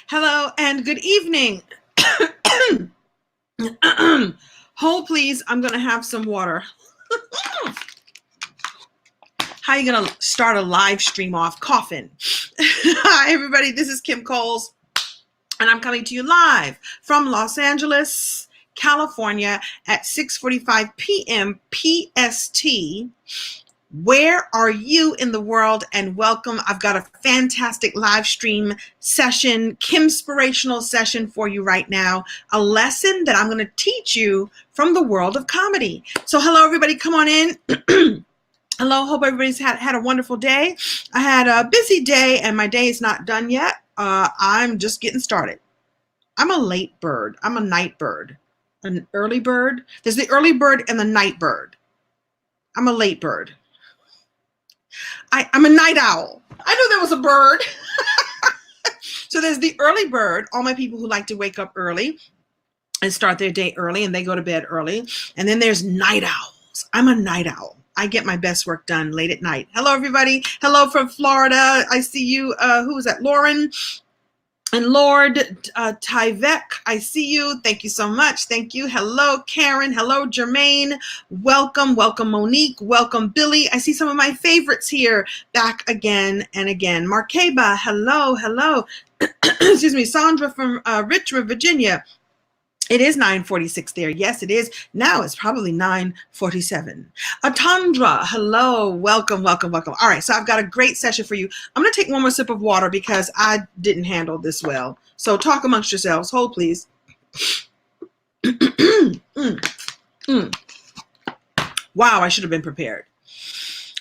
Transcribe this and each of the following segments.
Hello and good evening. Hold please, I'm gonna have some water. How are you gonna start a live stream off coughing? Hi everybody, this is Kim Coles and I'm coming to you live from Los Angeles, California at 6:45 p.m. PST. Where are you in the world? And welcome. I've got a fantastic live stream session, Kimspirational session for you right now. A lesson that I'm going to teach you from the world of comedy. So hello, everybody. Come on in. Hello. Hope everybody's had a wonderful day. I had a busy day and my day is not done yet. I'm just getting started. I'm a late bird. I'm a night bird. An early bird. There's the early bird and the night bird. I'm a late bird. I'm a night owl. I knew there was a bird. So there's the early bird, all my people who like to wake up early and start their day early and they go to bed early. And then there's night owls. I'm a night owl. I get my best work done late at night. Hello, everybody. Hello from Florida. I see you. Who is that? Lauren and Lord Tyvek. I see you. Thank you so much. Thank you. Hello, Karen. Hello, Jermaine. Welcome. Welcome, Monique. Welcome, Billy. I see some of my favorites here back again and again. Markeba. Hello. Hello. Excuse me. Sandra from Richmond, Virginia. It is 9:46 there. Yes, it is. Now it's probably 9:47. Atandra, hello, welcome, welcome, welcome. All right, so I've got a great session for you. I'm going to take one more sip of water because I didn't handle this well. So talk amongst yourselves. Hold, please. Wow, I should have been prepared.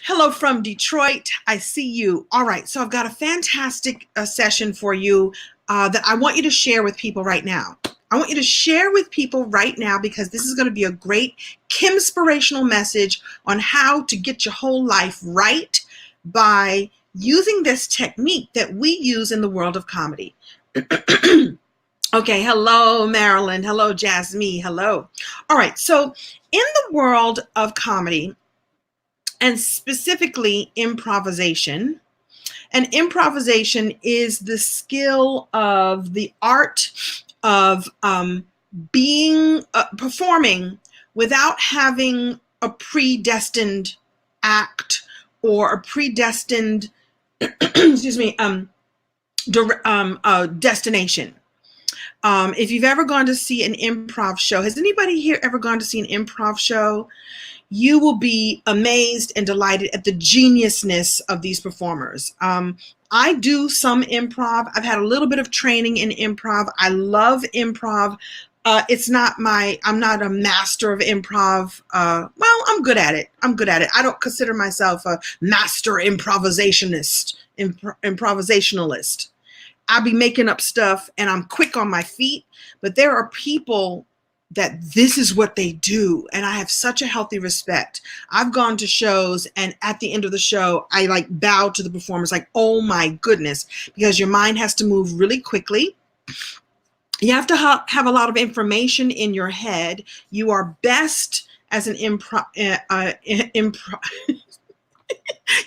Hello from Detroit. I see you. All right, so I've got a fantastic session for you that I want you to share with people right now. I want you to share with people right now because this is going to be a great Kimspirational message on how to get your whole life right by using this technique that we use in the world of comedy. Okay, hello, Marilyn. Hello, Jasmine. Hello. All right, so in the world of comedy, and specifically improvisation, and improvisation is the skill of the art of performing without having a predestined act or a predestined destination. If you've ever gone to see an improv show, has anybody here ever gone to see an improv show? You will be amazed and delighted at the geniusness of these performers. I do some improv. I've had a little bit of training in improv. I love improv. I'm not a master of improv. Well, I'm good at it. I don't consider myself a master improvisationalist. I'll be making up stuff and I'm quick on my feet, but there are people that this is what they do. And I have such a healthy respect. I've gone to shows and at the end of the show, I like bow to the performers like, oh my goodness, because your mind has to move really quickly. You have to have a lot of information in your head. You are best as an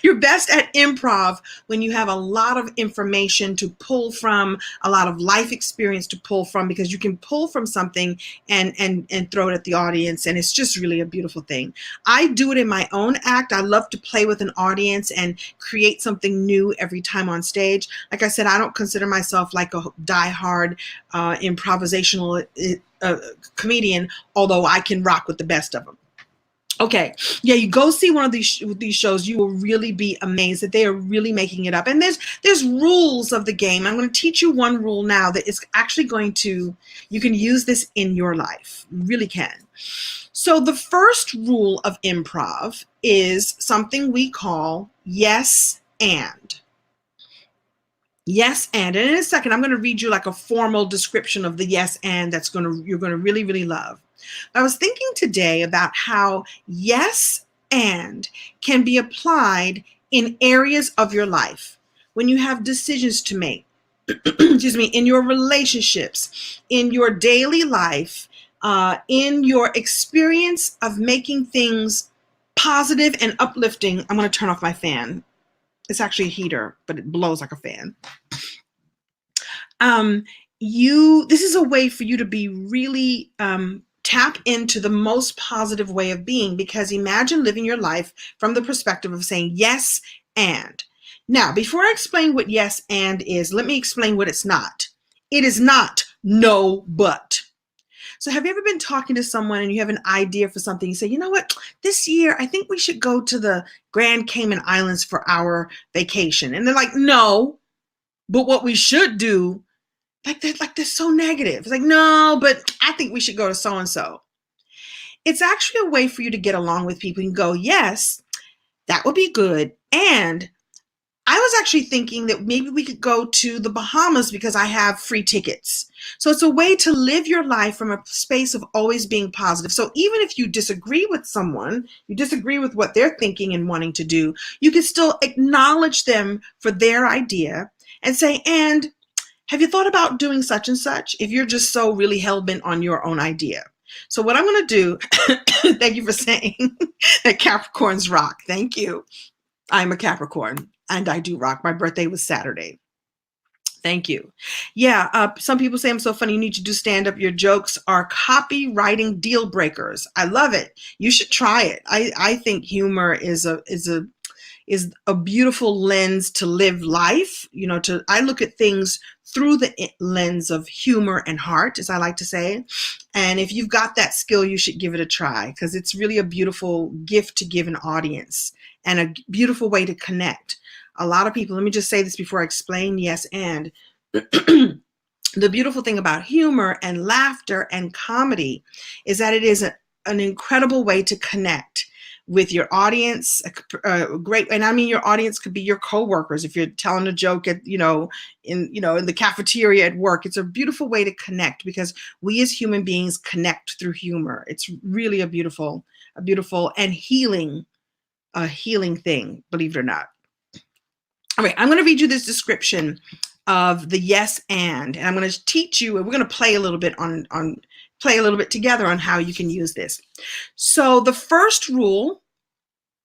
You're best at improv when you have a lot of information to pull from, a lot of life experience to pull from, because you can pull from something and throw it at the audience, and it's just really a beautiful thing. I do it in my own act. I love to play with an audience and create something new every time on stage. Like I said, I don't consider myself like a diehard improvisational comedian, although I can rock with the best of them. Okay, yeah, you go see one of these shows, you will really be amazed that they are really making it up. And there's rules of the game. I'm going to teach you one rule now that is actually you can use this in your life. You really can. So the first rule of improv is something we call yes and. Yes and. And in a second, I'm going to read you like a formal description of the yes and you're going to really, really love. I was thinking today about how yes and can be applied in areas of your life when you have decisions to make, in your relationships, in your daily life, in your experience of making things positive and uplifting. I'm going to turn off my fan. It's actually a heater, but it blows like a fan. um, this is a way for you to be really tap into the most positive way of being, because imagine living your life from the perspective of saying yes and. Now, before I explain what yes and is, let me explain what it's not. It is not no but. So have you ever been talking to someone and you have an idea for something? You say, you know what, this year I think we should go to the Grand Cayman Islands for our vacation. And they're like, no, but what we should do, they're so negative. It's like, no, but I think we should go to so and so. It's actually a way for you to get along with people and go, yes, that would be good. And I was actually thinking that maybe we could go to the Bahamas because I have free tickets. So it's a way to live your life from a space of always being positive. So even if you disagree with someone, you disagree with what they're thinking and wanting to do, you can still acknowledge them for their idea and say, and have you thought about doing such and such? If you're just so really hell-bent on your own idea. So what I'm going to do, thank you for saying that Capricorns rock. Thank you. I'm a Capricorn and I do rock. My birthday was Saturday. Thank you. Yeah, some people say I'm so funny. You need to do stand-up. Your jokes are copywriting deal breakers. I love it. You should try it. I think humor is a beautiful lens to live life. I look at things through the lens of humor and heart, as I like to say. And if you've got that skill, you should give it a try, because it's really a beautiful gift to give an audience and a beautiful way to connect. A lot of people, let me just say this before I explain yes and. The beautiful thing about humor and laughter and comedy is that it is an incredible way to connect with your audience. Great, and I mean your audience could be your coworkers. If you're telling a joke at in the cafeteria at work, it's a beautiful way to connect, because we as human beings connect through humor. It's really a beautiful and healing thing, believe it or not. All right, I'm going to read you this description of the yes and I'm going to teach you, and we're going to play a little bit together on how you can use this. So the first rule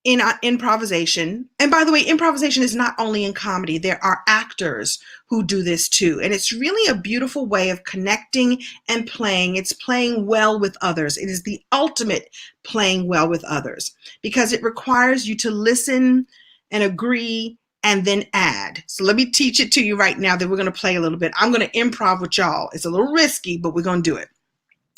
in improvisation, and by the way, improvisation is not only in comedy, there are actors who do this too. And it's really a beautiful way of connecting and playing. It's playing well with others. It is the ultimate playing well with others, because it requires you to listen and agree and then add. So let me teach it to you right now. That we're going to play a little bit. I'm going to improv with y'all. It's a little risky, but we're going to do it.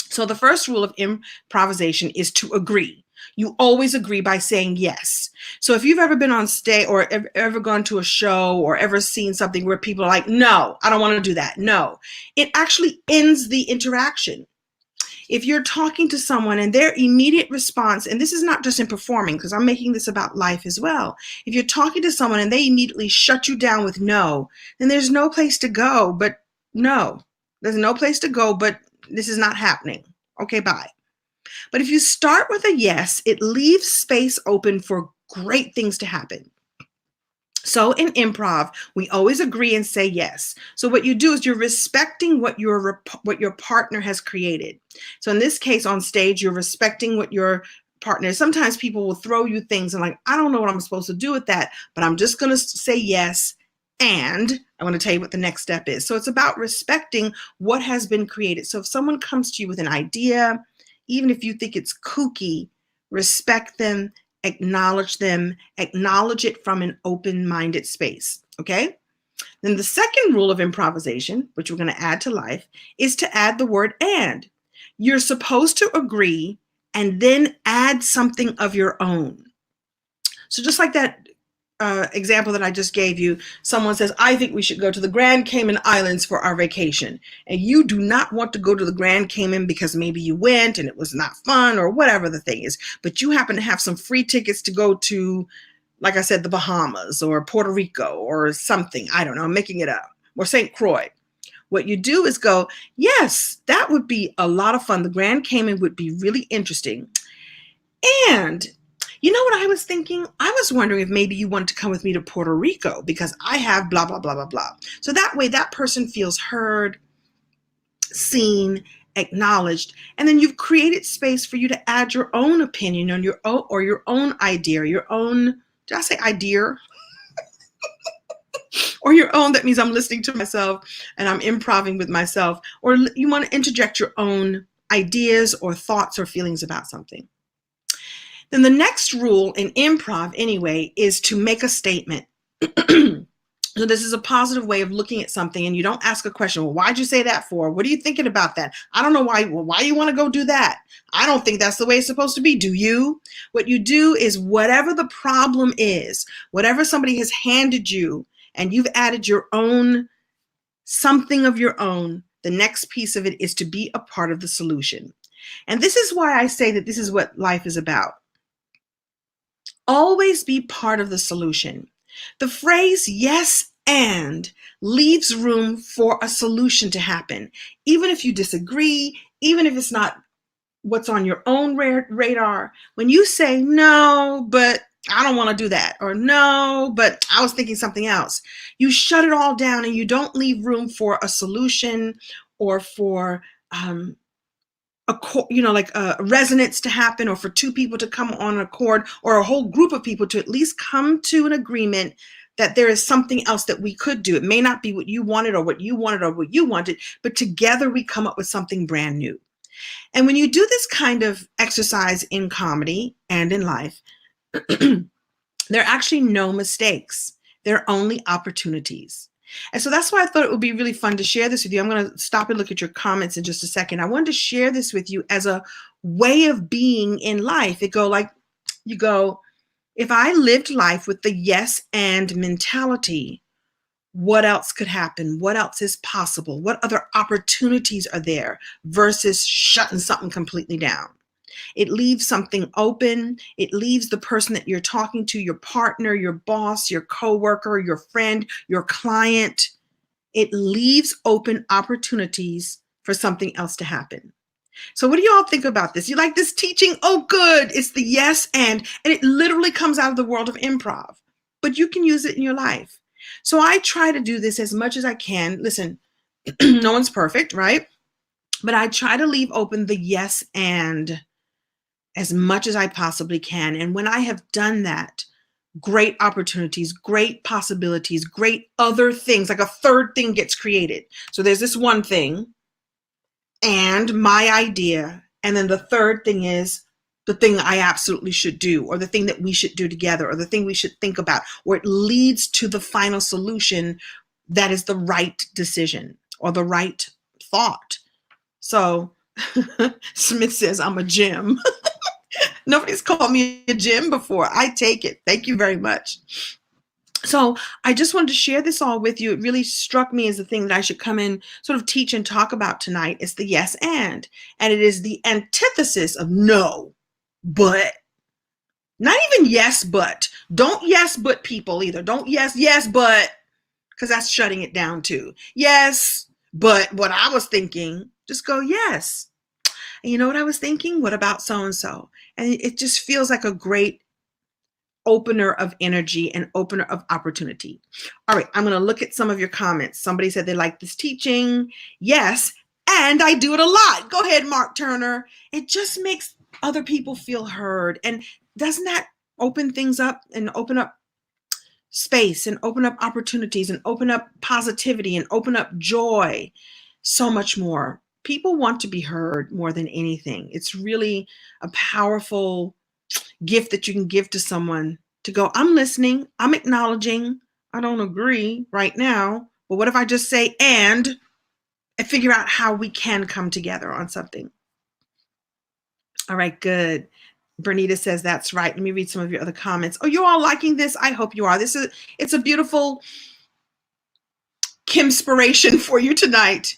So the first rule of improvisation is to agree. You always agree by saying yes. So if you've ever been on stage or ever gone to a show or ever seen something where people are like, no, I don't want to do that. No, it actually ends the interaction. If you're talking to someone and their immediate response, and this is not just in performing, because I'm making this about life as well. If you're talking to someone and they immediately shut you down with no, then there's no place to go but no. There's no place to go but this is not happening. Okay, bye. But if you start with a yes, it leaves space open for great things to happen. So in improv, we always agree and say yes. So what you do is you're respecting what your partner has created. So in this case, on stage, you're respecting what your partner is. Sometimes people will throw you things and like, I don't know what I'm supposed to do with that, but I'm just going to say yes. And I want to tell you what the next step is. So it's about respecting what has been created. So if someone comes to you with an idea, even if you think it's kooky, respect them, acknowledge it from an open-minded space, okay? Then the second rule of improvisation, which we're going to add to life, is to add the word and. You're supposed to agree and then add something of your own. So just like that example that I just gave you, someone says, I think we should go to the Grand Cayman Islands for our vacation. And you do not want to go to the Grand Cayman because maybe you went and it was not fun or whatever the thing is, but you happen to have some free tickets to go to, like I said, the Bahamas or Puerto Rico or something. I don't know, I'm making it up. Or St. Croix. What you do is go, yes, that would be a lot of fun. The Grand Cayman would be really interesting. And you know what I was thinking? I was wondering if maybe you wanted to come with me to Puerto Rico because I have blah, blah, blah, blah, blah. So that way that person feels heard, seen, acknowledged, and then you've created space for you to add your own opinion on your own idea, your own, did I say idea? or your own. That means I'm listening to myself and I'm improving with myself. Or you want to interject your own ideas or thoughts or feelings about something. Then the next rule in improv, anyway, is to make a statement. So this is a positive way of looking at something, and you don't ask a question. Well, why'd you say that for? What are you thinking about that? I don't know why. Well, why you want to go do that? I don't think that's the way it's supposed to be. Do you? What you do is whatever the problem is, whatever somebody has handed you, and you've added your own, something of your own, the next piece of it is to be a part of the solution. And this is why I say that this is what life is about. Always be part of the solution. The phrase yes and leaves room for a solution to happen. Even if you disagree, even if it's not what's on your own radar, when you say no, but I don't want to do that, or no, but I was thinking something else, you shut it all down and you don't leave room for a solution or for like a resonance to happen, or for two people to come on an accord, or a whole group of people to at least come to an agreement that there is something else that we could do. It may not be what you wanted or what you wanted or what you wanted, but together we come up with something brand new. And when you do this kind of exercise in comedy and in life, there are actually no mistakes. There are only opportunities. And so that's why I thought it would be really fun to share this with you. I'm going to stop and look at your comments in just a second. I wanted to share this with you as a way of being in life. You go, if I lived life with the yes and mentality, what else could happen? What else is possible? What other opportunities are there versus shutting something completely down? It leaves something open. It leaves the person that you're talking to, your partner, your boss, your coworker, your friend, your client. It leaves open opportunities for something else to happen. So what do you all think about this? You like this teaching? Oh, good. It's the yes and it literally comes out of the world of improv, but you can use it in your life. So I try to do this as much as I can. Listen, no one's perfect, right? But I try to leave open the yes and as much as I possibly can. And when I have done that, great opportunities, great possibilities, great other things, like a third thing gets created. So there's this one thing and my idea. And then the third thing is the thing I absolutely should do, or the thing that we should do together, or the thing we should think about, or it leads to the final solution that is the right decision or the right thought. So Smith says, I'm a gem. Nobody's called me a gem before. I take it. Thank you very much. So I just wanted to share this all with you. It really struck me as the thing that I should come in, sort of teach and talk about tonight. It's the yes and it is the antithesis of no, but. Not even yes, but. Don't yes, but people either. Don't yes, but, because that's shutting it down too. Yes, but what I was thinking, just go yes. And you know what I was thinking? What about so-and-so? And it just feels like a great opener of energy and opener of opportunity. All right, I'm going to look at some of your comments. Somebody said they like this teaching. Yes, and I do it a lot. Go ahead, Mark Turner. It just makes other people feel heard. And doesn't that open things up and open up space and open up opportunities and open up positivity and open up joy? So much more. People want to be heard more than anything. It's really a powerful gift that you can give to someone, to go, I'm listening, I'm acknowledging, I don't agree right now, but what if I just say and figure out how we can come together on something? All right, good. Bernita says that's right. Let me read some of your other comments. Oh, you're all liking this? I hope you are. It's a beautiful Kimspiration for you tonight.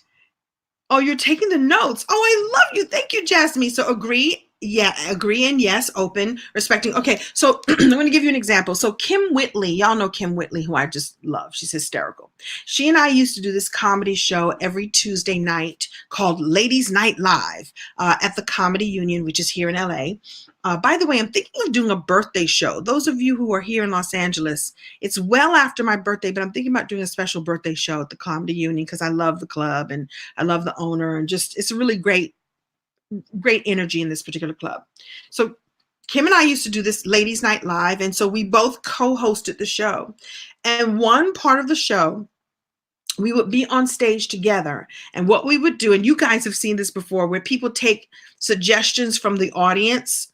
Oh, you're taking the notes. Oh, I love you. Thank you, Jasmine. So agree. Yeah, agree and yes, open, respecting. Okay, so I'm going to give you an example. So Kim Whitley, y'all know Kim Whitley, who I just love. She's hysterical. She and I used to do this comedy show every Tuesday night called Ladies Night Live at the Comedy Union, which is here in LA. By the way, I'm thinking of doing a birthday show. Those of you who are here in Los Angeles, it's well after my birthday, but I'm thinking about doing a special birthday show at the Comedy Union because I love the club and I love the owner, and just it's a really great energy in this particular club. So Kim and I used to do this Ladies Night Live, and so we both co-hosted the show. And one part of the show, we would be on stage together, and what we would do, and you guys have seen this before, where people take suggestions from the audience,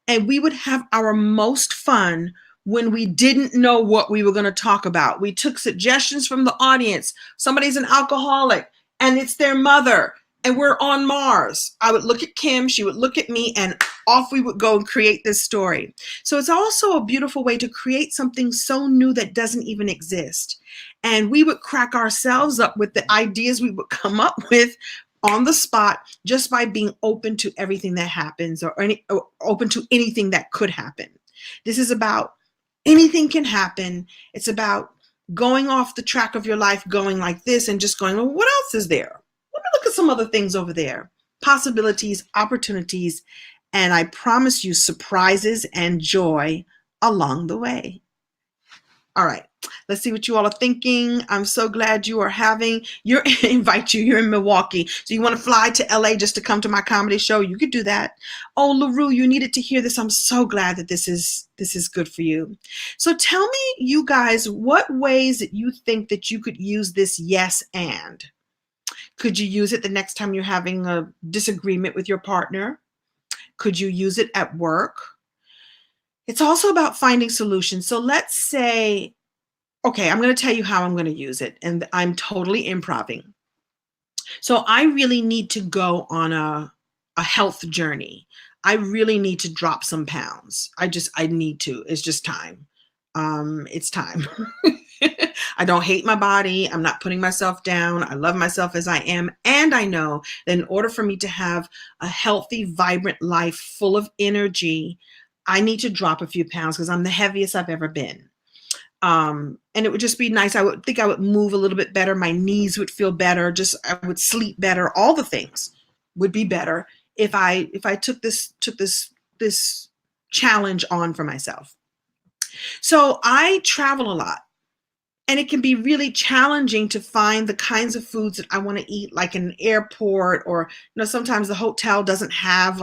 and we would have our most fun when we didn't know what we were going to talk about. We took suggestions from the audience. Somebody's an alcoholic and it's their mother, and we're on Mars. I would look at Kim, she would look at me, and off we would go and create this story. So it's also a beautiful way to create something so new that doesn't even exist. And we would crack ourselves up with the ideas we would come up with on the spot, just by being open to everything that happens, or open to anything that could happen. This is about anything can happen. It's about going off the track of your life, going like this and just going, well, what else is there? Let me look at some other things over there. Possibilities, opportunities, and I promise you surprises and joy along the way. All right, let's see what you all are thinking. I'm so glad you are having you're in Milwaukee. So you want to fly to LA just to come to my comedy show? You could do that. Oh, LaRue, you needed to hear this. I'm so glad that this is good for you. So tell me, you guys, what ways that you think that you could use this yes and? Could you use it the next time you're having a disagreement with your partner? Could you use it at work? It's also about finding solutions. So let's say, okay, I'm going to tell you how I'm going to use it, and I'm totally improving. So I really need to go on a health journey. I really need to drop some pounds. I need to. It's just time. It's time. I don't hate my body. I'm not putting myself down. I love myself as I am. And I know that in order for me to have a healthy, vibrant life full of energy, I need to drop a few pounds because I'm the heaviest I've ever been. And it would just be nice. I would think I would move a little bit better. My knees would feel better. I would sleep better. All the things would be better if I took this challenge on for myself. So I travel a lot, and it can be really challenging to find the kinds of foods that I want to eat, like in an airport, or sometimes the hotel doesn't have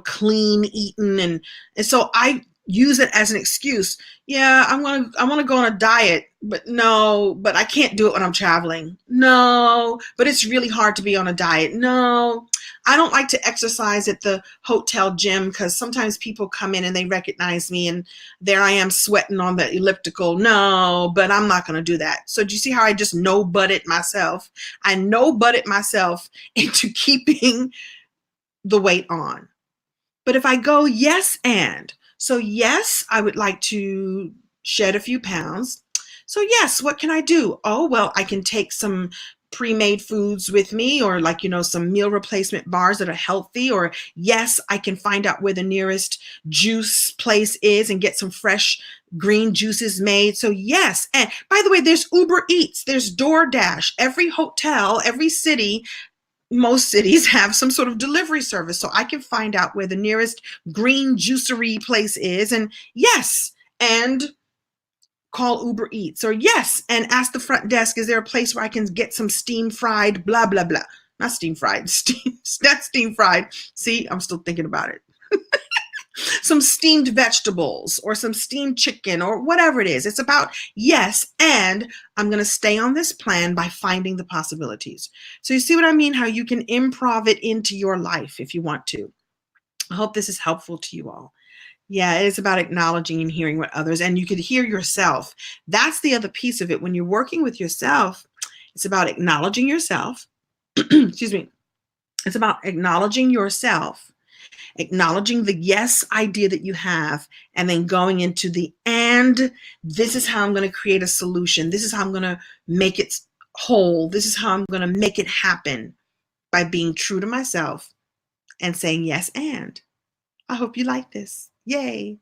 clean eating, and so I use it as an excuse. Yeah, I want to go on a diet, but I can't do it when I'm traveling. No, but it's really hard to be on a diet. No, I don't like to exercise at the hotel gym because sometimes people come in and they recognize me, and there I am sweating on the elliptical. No, but I'm not going to do that. So do you see how I just no-butted myself? I no-butted myself into keeping the weight on. But if I go yes and, so yes, I would like to shed a few pounds. So yes, what can I do? Oh, well, I can take some pre-made foods with me, or some meal replacement bars that are healthy, or yes, I can find out where the nearest juice place is and get some fresh green juices made. So yes, and by the way, there's Uber Eats, there's DoorDash. Every hotel, every city, most cities have some sort of delivery service, so I can find out where the nearest green juicery place is, and yes, and call Uber Eats, or yes, and ask the front desk, is there a place where I can get some steam fried blah blah blah? Not steam fried, that's steam fried. See, I'm still thinking about it. Some steamed vegetables or some steamed chicken or whatever it is. It's about yes, and I'm going to stay on this plan by finding the possibilities. So you see what I mean? How you can improv it into your life if you want to. I hope this is helpful to you all. Yeah, it is about acknowledging and hearing what others, and you could hear yourself. That's the other piece of it. When you're working with yourself, it's about acknowledging yourself. Excuse me. It's about acknowledging yourself, acknowledging the yes idea that you have, and then going into the and. This is how I'm going to create a solution. This is how I'm going to make it whole. This is how I'm going to make it happen, by being true to myself and saying yes and. I hope you like this. Yay.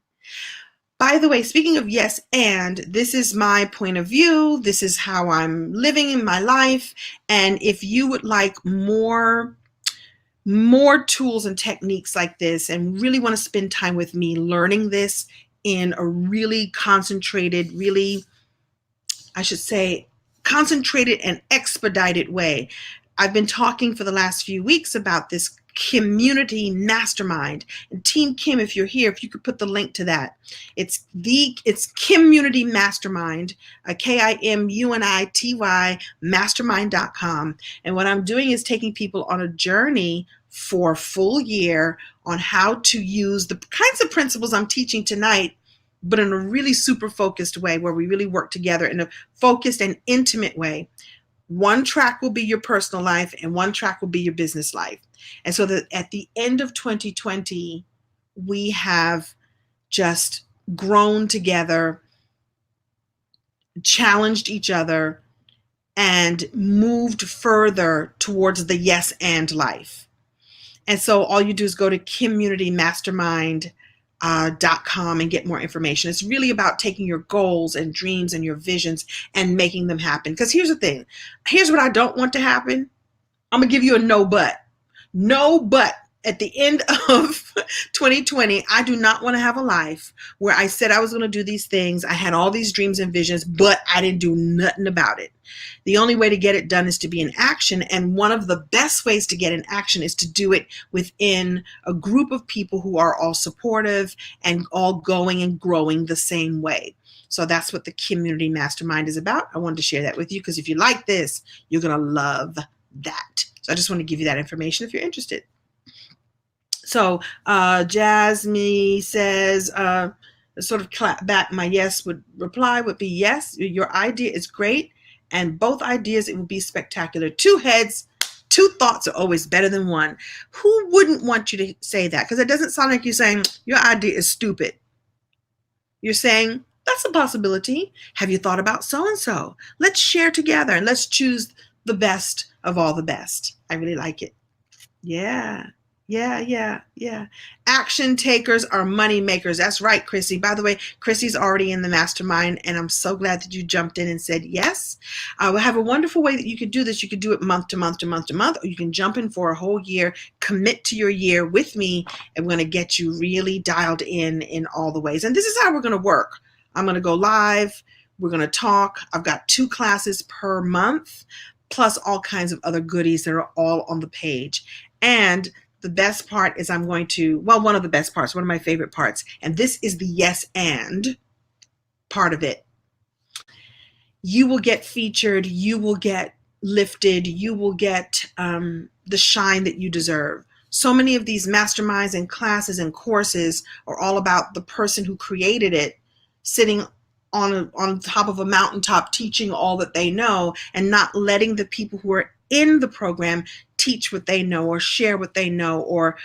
By the way, speaking of yes and, this is my point of view. This is how I'm living in my life. And if you would like more tools and techniques like this, and really want to spend time with me learning this in a really concentrated, really, I should say, concentrated and expedited way, I've been talking for the last few weeks about this community mastermind. And Team Kim, if you're here, if you could put the link to that. It's Community Mastermind, KIMUNITY mastermind.com. And what I'm doing is taking people on a journey for a full year on how to use the kinds of principles I'm teaching tonight, but in a really super focused way where we really work together in a focused and intimate way. One track will be your personal life and one track will be your business life. And so that at the end of 2020, we have just grown together, challenged each other, and moved further towards the yes and life. And so all you do is go to communitymastermind.com and get more information. It's really about taking your goals and dreams and your visions and making them happen. Because here's the thing. Here's what I don't want to happen. I'm going to give you a no but. No but. At the end of 2020, I do not want to have a life where I said I was going to do these things. I had all these dreams and visions, but I didn't do nothing about it. The only way to get it done is to be in action. And one of the best ways to get in action is to do it within a group of people who are all supportive and all going and growing the same way. So that's what the Community Mastermind is about. I wanted to share that with you because if you like this, you're going to love that. So I just want to give you that information if you're interested. So Jasmine says, sort of clap back, my yes reply would be yes, your idea is great. And both ideas, it would be spectacular. Two heads, two thoughts are always better than one. Who wouldn't want you to say that? Because it doesn't sound like you're saying your idea is stupid. You're saying that's a possibility. Have you thought about so-and-so? Let's share together and let's choose the best of all the best. I really like it. Yeah. Action takers are money makers. That's right, Chrissy. By the way, Chrissy's already in the mastermind, and I'm so glad that you jumped in and said yes. We have a wonderful way that you could do this. You could do it month to month to month to month, or you can jump in for a whole year, commit to your year with me, and we're going to get you really dialed in all the ways. And this is how we're going to work. I'm going to go live. We're going to talk. I've got 2 classes per month, plus all kinds of other goodies that are all on the page. And the best part is one of the best parts, one of my favorite parts, and this is the yes and part of it. You will get featured, you will get lifted, you will get the shine that you deserve. So many of these masterminds and classes and courses are all about the person who created it sitting on top of a mountaintop teaching all that they know and not letting the people who are in the program teach what they know or share what they know or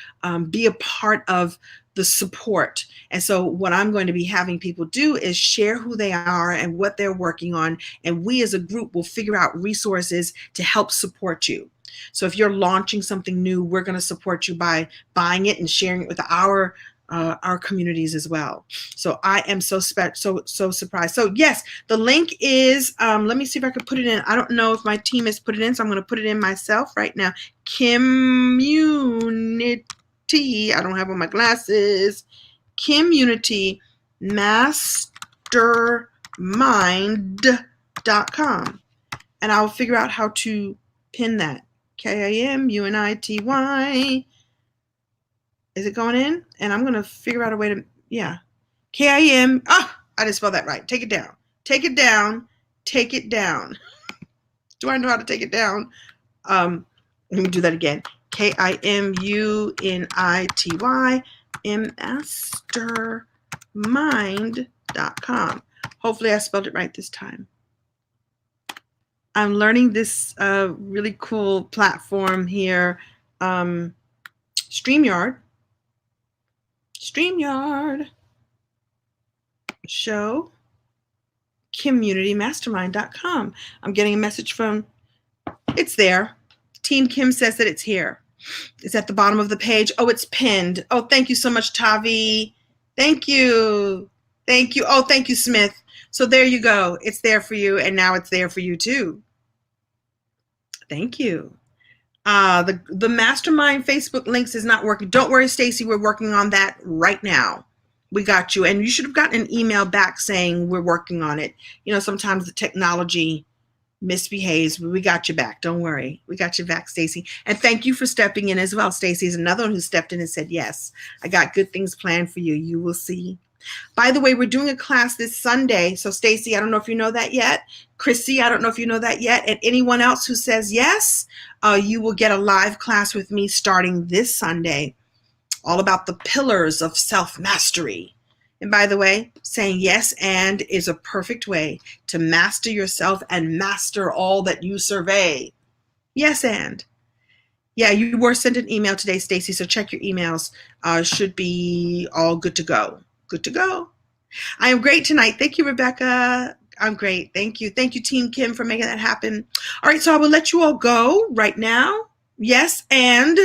be a part of the support. And so what I'm going to be having people do is share who they are and what they're working on. And we as a group will figure out resources to help support you. So if you're launching something new, we're going to support you by buying it and sharing it with our communities as well. So I am so surprised. So yes, the link is, let me see if I could put it in. I don't know if my team has put it in, so I'm going to put it in myself right now. Community, I don't have on my glasses. Community mastermind.com. And I'll figure out how to pin that. KIMUNITY. Is it going in? And I'm going to figure out a way to, KIM. I didn't spell that right. Take it down. Take it down. Take it down. Do I know how to take it down? Let me do that again. KIMUNITY mastermind.com. Hopefully I spelled it right this time. I'm learning this really cool platform here. StreamYard. Show communitymastermind.com. I'm getting a message from, it's there. Team Kim says that it's here. It's at the bottom of the page. Oh, it's pinned. Oh, thank you so much, Tavi. Thank you. Oh, thank you, Smith. So there you go. It's there for you, and now it's there for you too. Thank you. The mastermind Facebook links is not working. Don't worry, Stacy. We're working on that right now. We got you. And you should have gotten an email back saying we're working on it. You know, sometimes the technology misbehaves, but we got your back. Don't worry. We got your back, Stacy. And thank you for stepping in as well. Stacy is another one who stepped in and said, yes, I got good things planned for you. You will see. By the way, we're doing a class this Sunday. So Stacy, I don't know if you know that yet. Chrissy, I don't know if you know that yet. And anyone else who says yes, you will get a live class with me starting this Sunday, all about the pillars of self-mastery. And by the way, saying yes and is a perfect way to master yourself and master all that you survey. Yes and. Yeah, you were sent an email today, Stacy, so check your emails. Should be all good to go. Good to go. I am great tonight. Thank you, Rebecca. I'm great. Thank you. Thank you, Team Kim, for making that happen. All right, so I will let you all go right now. Yes, and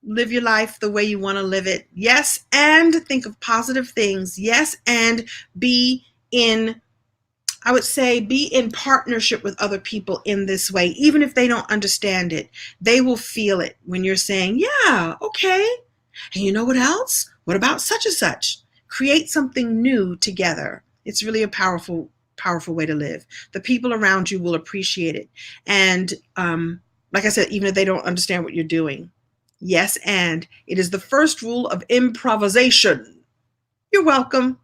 live your life the way you want to live it. Yes, and think of positive things. Yes, and be in partnership with other people in this way. Even if they don't understand it, they will feel it when you're saying, yeah, okay. And you know what else? What about such and such? Create something new together. It's really a powerful, powerful way to live. The people around you will appreciate it. And like I said, even if they don't understand what you're doing. Yes, and it is the first rule of improvisation. You're welcome.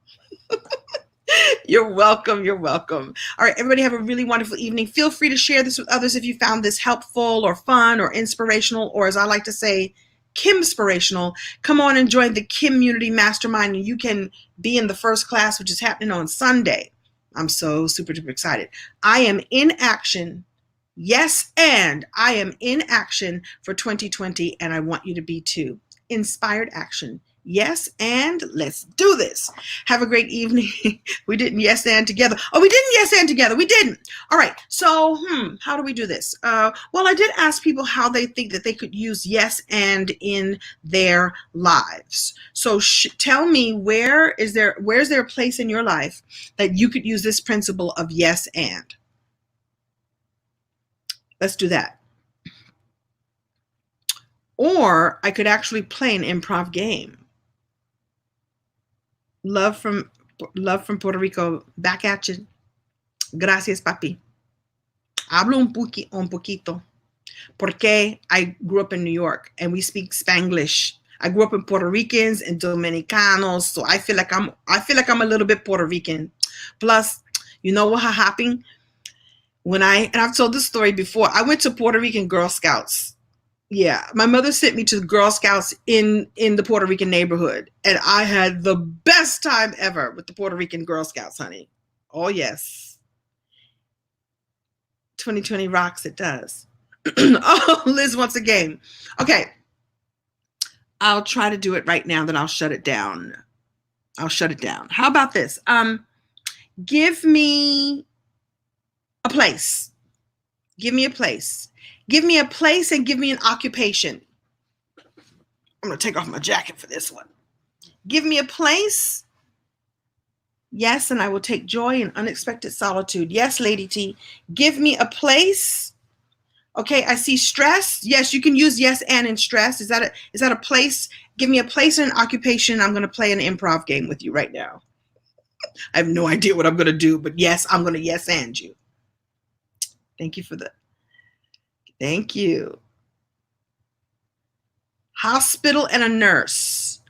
You're welcome. You're welcome. All right, everybody have a really wonderful evening. Feel free to share this with others if you found this helpful or fun or inspirational, or as I like to say, Kimspirational. Come on and join the Community Mastermind, and you can be in the first class, which is happening on Sunday. I'm so super duper excited. I am in action. Yes, and I am in action for 2020, and I want you to be too. Inspired action. Yes, and let's do this. Have a great evening. We didn't yes and together. Oh, we didn't yes and together. We didn't. All right. So, how do we do this? Well, I did ask people how they think that they could use yes and in their lives. So tell me, where's there a place in your life that you could use this principle of yes and? Let's do that. Or I could actually play an improv game. Love from Puerto Rico, back at you. Gracias, papi. Hablo un poquito. Porque I grew up in New York and we speak Spanglish. I grew up in Puerto Ricans and Dominicanos, so I feel like I'm a little bit Puerto Rican. Plus, you know what happened? And I've told this story before, I went to Puerto Rican Girl Scouts. Yeah, my mother sent me to Girl Scouts in the Puerto Rican neighborhood, and I had the best time ever with the Puerto Rican Girl Scouts, honey. Oh, yes. 2020 rocks, it does. Oh, Liz wants a game. Okay. I'll try to do it right now, then I'll shut it down. How about this? Give me a place. Give me a place. Give me a place and give me an occupation. I'm going to take off my jacket for this one. Give me a place. Yes, and I will take joy in unexpected solitude. Yes, Lady T. Give me a place. Okay, I see stress. Yes, you can use yes and in stress. Is that a place? Give me a place and an occupation. I'm going to play an improv game with you right now. I have no idea what I'm going to do, but yes, I'm going to yes and you. Thank you for that. Thank you. Hospital and a nurse.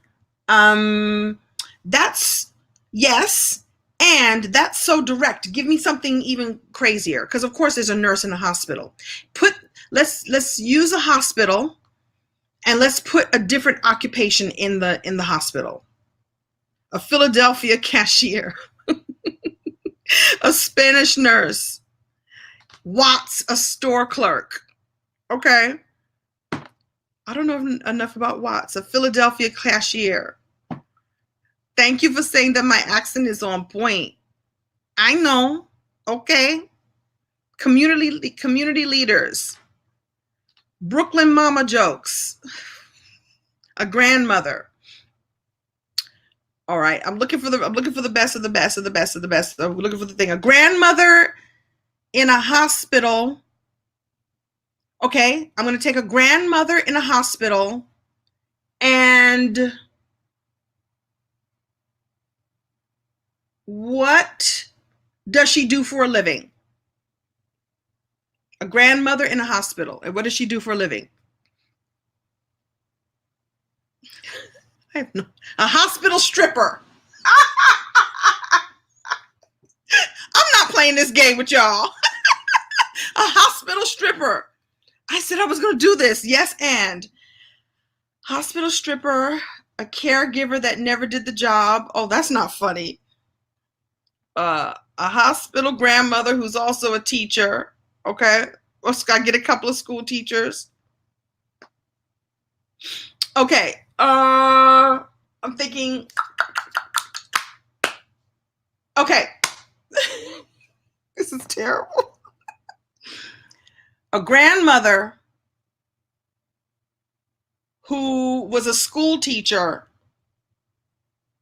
That's yes, and that's so direct. Give me something even crazier, because of course there's a nurse in a hospital. Let's use a hospital, and let's put a different occupation in the hospital. A Philadelphia cashier, a Spanish nurse, Watts, a store clerk. Okay. I don't know enough about Watts, a Philadelphia cashier. Thank you for saying that my accent is on point. I know. Okay. Community leaders. Brooklyn mama jokes. A grandmother. All right. I'm looking for the best of the best of the best of the best. I'm looking for the thing. A grandmother in a hospital. Okay, I'm going to take a grandmother in a hospital, and what does she do for a living? A grandmother in a hospital. And what does she do for a living? A hospital stripper. I'm not playing this game with y'all. A hospital stripper. I said I was going to do this. Yes, and hospital stripper, a caregiver that never did the job. Oh, that's not funny. A hospital grandmother who's also a teacher. Okay. Let's get a couple of school teachers. Okay. I'm thinking. Okay. This is terrible. A grandmother who was a school teacher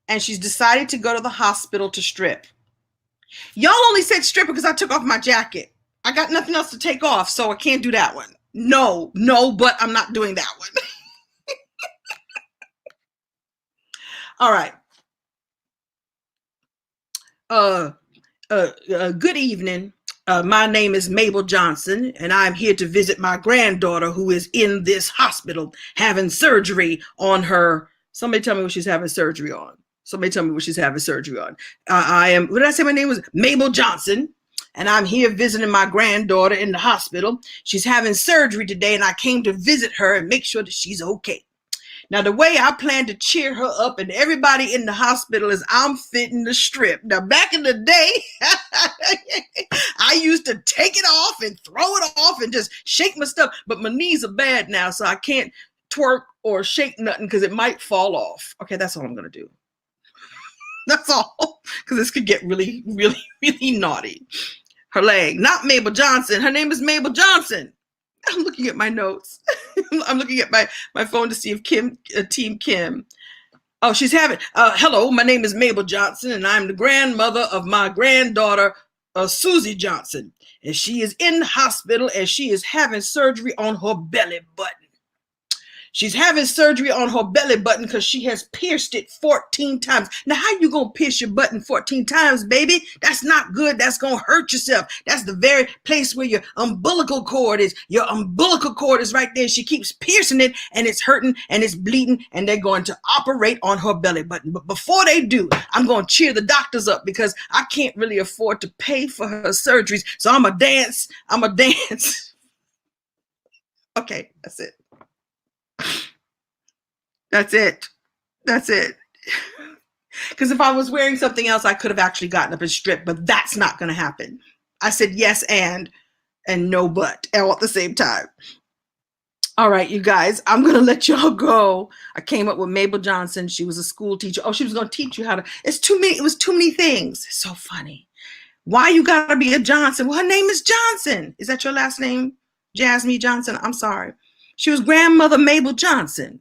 and she's decided to go to the hospital to strip. Y'all only said stripper because I took off my jacket. I got nothing else to take off, so I can't do that one. No, but I'm not doing that one. All right. Good evening. My name is Mabel Johnson, and I'm here to visit my granddaughter who is in this hospital having surgery on her. Somebody tell me what she's having surgery on. I am, what did I say my name was? Mabel Johnson, and I'm here visiting my granddaughter in the hospital. She's having surgery today, and I came to visit her and make sure that she's okay. Now, the way I plan to cheer her up and everybody in the hospital is I'm fitting the strip. Now, back in the day, I used to take it off and throw it off and just shake my stuff. But my knees are bad now, so I can't twerk or shake nothing because it might fall off. Okay, that's all I'm going to do. That's all, because this could get really, really, really naughty. Her leg, not Mabel Johnson. Her name is Mabel Johnson. I'm looking at my notes. I'm looking at my phone to see if Team Kim. Oh, she's having, hello, my name is Mabel Johnson, and I'm the grandmother of my granddaughter, Susie Johnson. And she is in the hospital, and she is having surgery on her belly button. She's having surgery on her belly button because she has pierced it 14 times. Now, how you going to pierce your button 14 times, baby? That's not good. That's going to hurt yourself. That's the very place where your umbilical cord is. Your umbilical cord is right there. She keeps piercing it, and it's hurting, and it's bleeding, and they're going to operate on her belly button. But before they do, I'm going to cheer the doctors up because I can't really afford to pay for her surgeries. So I'm a dance. Okay, that's it. That's it. Because if I was wearing something else, I could have actually gotten up and stripped, but that's not going to happen. I said yes and no but all at the same time. All right, you guys, I'm going to let y'all go. I came up with Mabel Johnson. She was a school teacher. Oh, she was going to teach you how to. It was too many things. It's so funny. Why you got to be a Johnson? Well, her name is Johnson. Is that your last name? Jasmine Johnson? I'm sorry. She was grandmother Mabel Johnson.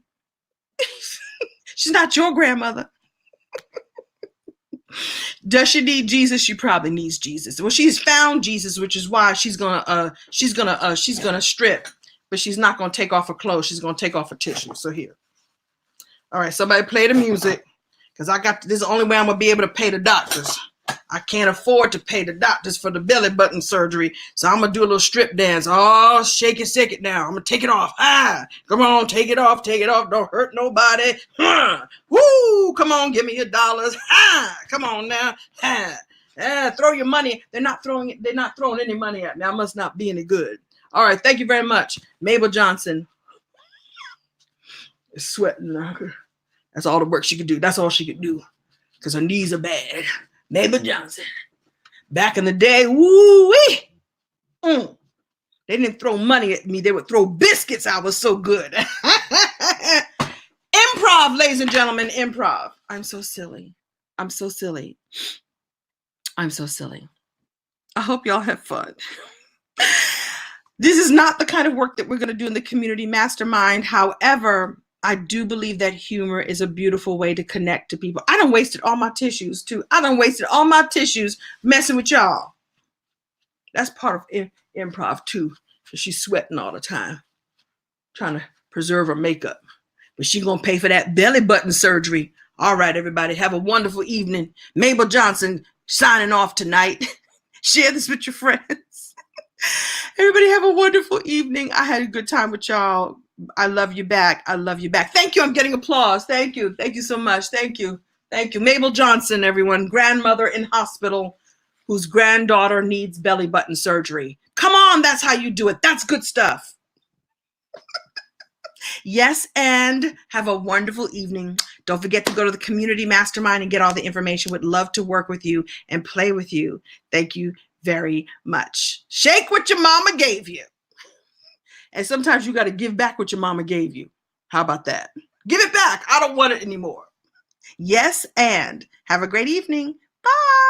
She's not your grandmother. Does she need Jesus? She probably needs Jesus. Well, she's found Jesus, which is why she's gonna strip, but she's not gonna take off her clothes. She's gonna take off her tissue. So here. All right, somebody play the music, because this is the only way I'm gonna be able to pay the doctors. I can't afford to pay the doctors for the belly button surgery, so I'm gonna do a little strip dance. Oh, shake it now. I'm gonna take it off. Come on, take it off. Don't hurt nobody. Woo! Come on, give me your dollars. Come on now. Throw your money. They're not throwing any money at me. I must not be any good. All right, thank you very much, Mabel Johnson. Is sweating. That's all the work she could do. That's all she could do, because her knees are bad. Mabel Johnson. Back in the day, woo-wee. They didn't throw money at me. They would throw biscuits. I was so good. Improv, ladies and gentlemen, improv. I'm so silly. I hope y'all have fun. This is not the kind of work that we're going to do in the community mastermind. However, I do believe that humor is a beautiful way to connect to people. I done wasted all my tissues too. Messing with y'all. That's part of improv too. She's sweating all the time, trying to preserve her makeup. But she's going to pay for that belly button surgery. All right, everybody, have a wonderful evening. Mabel Johnson signing off tonight. Share this with your friends. Everybody have a wonderful evening. I had a good time with y'all. I love you back. I love you back. Thank you. I'm getting applause. Thank you. Thank you so much. Thank you. Thank you. Mabel Johnson, everyone. Grandmother in hospital whose granddaughter needs belly button surgery. Come on. That's how you do it. That's good stuff. Yes, and have a wonderful evening. Don't forget to go to the community mastermind and get all the information. Would love to work with you and play with you. Thank you very much. Shake what your mama gave you. And sometimes you got to give back what your mama gave you. How about that? Give it back. I don't want it anymore. Yes, and have a great evening. Bye.